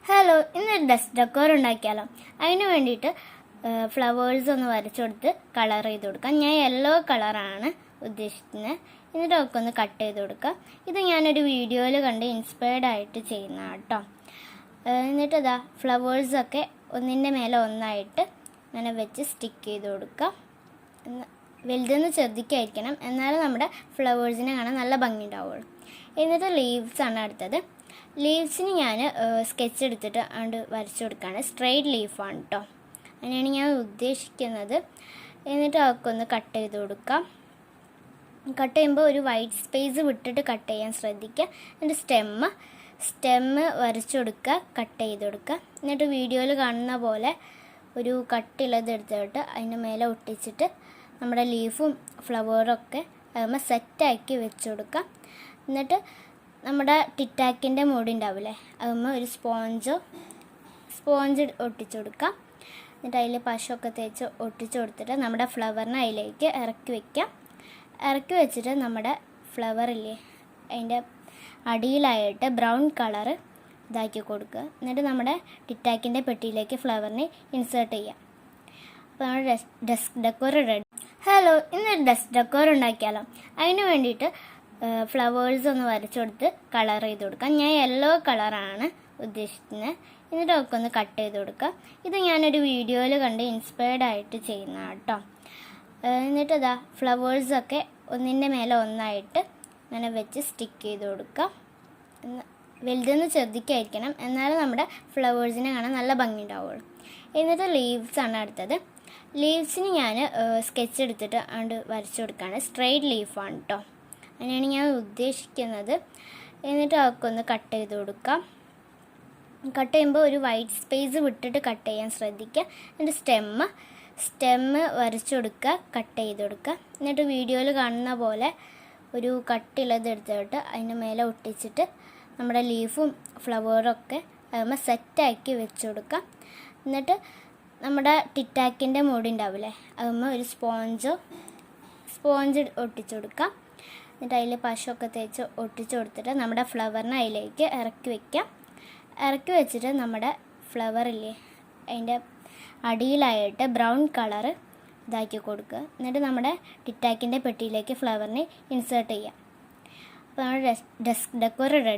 Hello, ഇന്ന് dust decor ഉണ്ടാക്കിയാലോ. അതിന് വേണ്ടിയിട്ട് ഫ്ലവേഴ്സ് ഒന്ന് വരച്ചു കൊടുത്ത് കളർ ചെയ്ത് കൊടുക്കാം. ഞാൻ യെല്ലോ കളറാണ് ഉദ്ദേശിക്കുന്നത്. എന്നിട്ട് ഒക്കെ ഒന്ന് കട്ട് ചെയ്ത് കൊടുക്കാം. ഇത് ഞാനൊരു വീഡിയോയിൽ കണ്ട് ഇൻസ്പയർഡ് ആയിട്ട് ചെയ്യുന്നതാണ് കേട്ടോ. എന്നിട്ട് ഇതാ ഫ്ലവേഴ്സൊക്കെ ഒന്നിൻ്റെ മേലെ ഒന്നായിട്ട് അങ്ങനെ വെച്ച് സ്റ്റിക്ക് ചെയ്ത് കൊടുക്കാം. വലുതെന്ന് ശ്രദ്ധിക്കായിരിക്കണം, എന്നാലും നമ്മുടെ ഫ്ലവേഴ്സിനെ കാണാൻ നല്ല ഭംഗി ഉണ്ടാവുള്ളൂ. എന്നിട്ട് ലീവ്സാണ് അടുത്തത്. ലീവ്സിന് ഞാൻ സ്കെച്ച് എടുത്തിട്ട് അങ്ങോട്ട് വരച്ചു കൊടുക്കുകയാണ്. സ്ട്രെയിറ്റ് ലീഫാണ് കേട്ടോ, അങ്ങനെയാണ് ഞാൻ ഉദ്ദേശിക്കുന്നത്. എന്നിട്ട് അതൊക്കെ ഒന്ന് കട്ട് ചെയ്ത് കൊടുക്കാം. കട്ട് ചെയ്യുമ്പോൾ ഒരു വൈറ്റ് സ്പേസ് വിട്ടിട്ട് കട്ട് ചെയ്യാൻ ശ്രദ്ധിക്കുക. എന്നിട്ട് സ്റ്റെമ്മ് വരച്ചു കൊടുക്കുക, കട്ട് ചെയ്ത് കൊടുക്കുക. എന്നിട്ട് വീഡിയോയിൽ കാണുന്ന പോലെ ഒരു കട്ടിയുള്ളത് എടുത്തിട്ട് അതിൻ്റെ മേലെ ഒട്ടിച്ചിട്ട് നമ്മുടെ ലീഫും ഫ്ലവറൊക്കെ അതുമ്പോൾ സെറ്റാക്കി വെച്ച് കൊടുക്കാം. എന്നിട്ട് നമ്മുടെ ടിറ്റാക്കിൻ്റെ മൂടി ഉണ്ടാവില്ലേ, അതുമ്പോൾ ഒരു സ്പോഞ്ച് ഒട്ടിച്ചു കൊടുക്കാം. എന്നിട്ട് അതിൽ പശയൊക്കെ തേച്ച് ഒട്ടിച്ചു കൊടുത്തിട്ട് നമ്മുടെ ഫ്ലവറിനെ അതിലേക്ക് ഇറക്കി വയ്ക്കാം. ഇറക്കി വെച്ചിട്ട് നമ്മുടെ ഫ്ലവറില്ലേ അതിൻ്റെ അടിയിലായിട്ട് ബ്രൗൺ കളറ് ഇതാക്കി കൊടുക്കുക. എന്നിട്ട് നമ്മുടെ ടിറ്റാക്കിൻ്റെ പെട്ടിയിലേക്ക് ഫ്ലവറിനെ ഇൻസേർട്ട് ചെയ്യാം. അപ്പോൾ നമ്മുടെ ഡെസ്ക് ഡെക്കോർ റെഡി. ഹലോ, ഇന്ന് ഡെസ്ക് ഡെക്കോർ ഉണ്ടാക്കിയാലോ. അതിന് വേണ്ടിയിട്ട് ഫ്ലവേഴ്സ് ഒന്ന് വരച്ചു കൊടുത്ത് കളർ ചെയ്ത് കൊടുക്കാം. ഞാൻ യെല്ലോ കളറാണ് ഉദ്ദേശിക്കുന്നത്. എന്നിട്ട് ഒക്കെ ഒന്ന് കട്ട് ചെയ്ത് കൊടുക്കാം. ഇത് ഞാനൊരു വീഡിയോയിൽ കണ്ട് ഇൻസ്പയർഡ് ആയിട്ട് ചെയ്യുന്നതാണ് കേട്ടോ. എന്നിട്ട് ഇതാ ഫ്ലവേഴ്സൊക്കെ ഒന്നിൻ്റെ മേലെ ഒന്നായിട്ട് അങ്ങനെ വെച്ച് സ്റ്റിക്ക് ചെയ്ത് കൊടുക്കാം. വലുതെന്ന് ശ്രദ്ധിക്കായിരിക്കണം, എന്നാലും നമ്മുടെ ഫ്ലവേഴ്സിനെ കാണാൻ നല്ല ഭംഗി ഉണ്ടാവുള്ളൂ. എന്നിട്ട് ലീവ്സാണ് അടുത്തത്. ലീവ്സിന് ഞാൻ സ്കെച്ച് എടുത്തിട്ട് അങ്ങോട്ട് വരച്ചു കൊടുക്കുകയാണ്. സ്ട്രെയിറ്റ് ലീഫാണ് കേട്ടോ, അങ്ങനെയാണ് ഞാൻ ഉദ്ദേശിക്കുന്നത്. എന്നിട്ട് അതൊക്കെ ഒന്ന് കട്ട് ചെയ്ത് കൊടുക്കാം. കട്ട് ചെയ്യുമ്പോൾ ഒരു വൈറ്റ് സ്പേസ് വിട്ടിട്ട് കട്ട് ചെയ്യാൻ ശ്രദ്ധിക്കുക. എന്നിട്ട് സ്റ്റെമ്മ് വരച്ചു കൊടുക്കുക, കട്ട് ചെയ്ത് കൊടുക്കുക. എന്നിട്ട് വീഡിയോയിൽ കാണുന്ന പോലെ ഒരു കട്ടിയുള്ളത് എടുത്തിട്ട് അതിൻ്റെ മേലെ ഒട്ടിച്ചിട്ട് നമ്മുടെ ലീഫും ഫ്ലവറൊക്കെ അതുമ്പോൾ സെറ്റാക്കി വെച്ച് കൊടുക്കാം. എന്നിട്ട് നമ്മുടെ ടിറ്റാക്കിൻ്റെ മൂടി ഉണ്ടാവില്ലേ, അതുമ്പോൾ ഒരു സ്പോഞ്ച് ഒട്ടിച്ചു കൊടുക്കാം. എന്നിട്ട് അതിൽ പശയൊക്കെ തേച്ച് ഒട്ടിച്ചു കൊടുത്തിട്ട് നമ്മുടെ ഫ്ലവറിനെ അതിലേക്ക് ഇറക്കി വയ്ക്കാം. ഇറക്കി വെച്ചിട്ട് നമ്മുടെ ഫ്ലവറില്ലേ അതിൻ്റെ അടിയിലായിട്ട് ബ്രൗൺ കളറ് ഇതാക്കി കൊടുക്കുക. എന്നിട്ട് നമ്മുടെ ടിറ്റാക്കിൻ്റെ പെട്ടിയിലേക്ക് ഫ്ലവറിനെ ഇൻസേർട്ട് ചെയ്യാം. അപ്പോൾ നമ്മുടെ ഡെസ്ക് ഡെക്കോർ റെഡി.